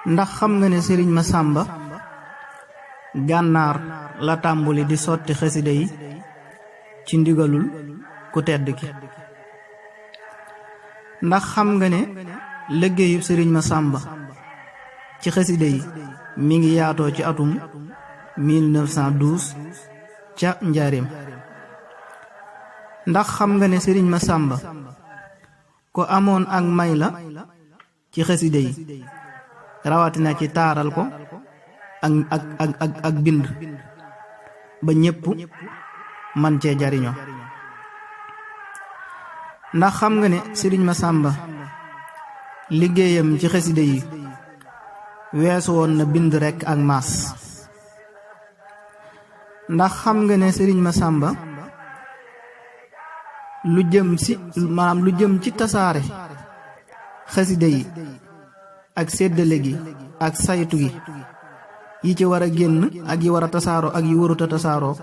ndax xam nga ne sëriñ Masamba gànnaar la tàmbuli di sotti xasida yi ci ndigalul ku tedd ki. ndax xam nga ne liggéeyub sëriñ Masamba ci xasida yi mi ngi yaatoo ci atum 1912 ca njaareem. ndax xam nga ne sëriñ Masamba ko amoon ak may la ci xasida yi rawatina ci taaral ko ak bind ba ñépp man cee jariñoo. ndax xam nga ne sëriñ Masamba liggéeyam ci xasida yi weesu woon na bind rekk ak maas. ndax xam nga ne sëriñ Masamba lu jëm ci tasaare xasida yi ak séddale gi ak saytu gi yi ci war a génn ak yi war a tasaaroo ak yi waruta tasaaroo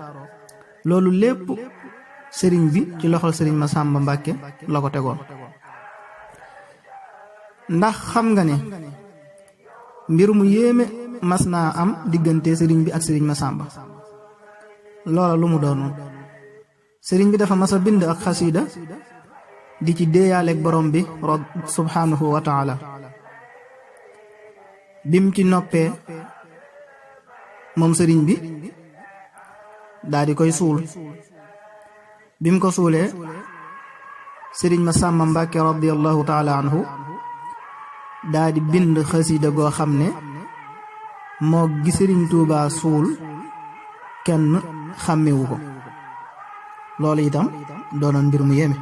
loolu lépp sëriñ bi ci loxol sëriñ Masamba Mbàkke la ko tegoon. ndax xam nga ne mbir mu yéeme mas naa am diggante sëriñ bi ak sëriñ Masamba. loola lu mu doonoon, sëriñ bi dafa mas a bind ak xasiida di ci déeyaaleeg borom bi subhaanahu wa taala. bim ci noppee moom sëriñ bi daa di koy suul. bim ko suulee sëriñ Masamba Mbàkke radiyallahu taala anhu daa di bind xasiida goo xam ne moo gi sëriñ Tuubaa suul kenn xàmmewu ko. loolu itam doonoon mbir mu yéeme.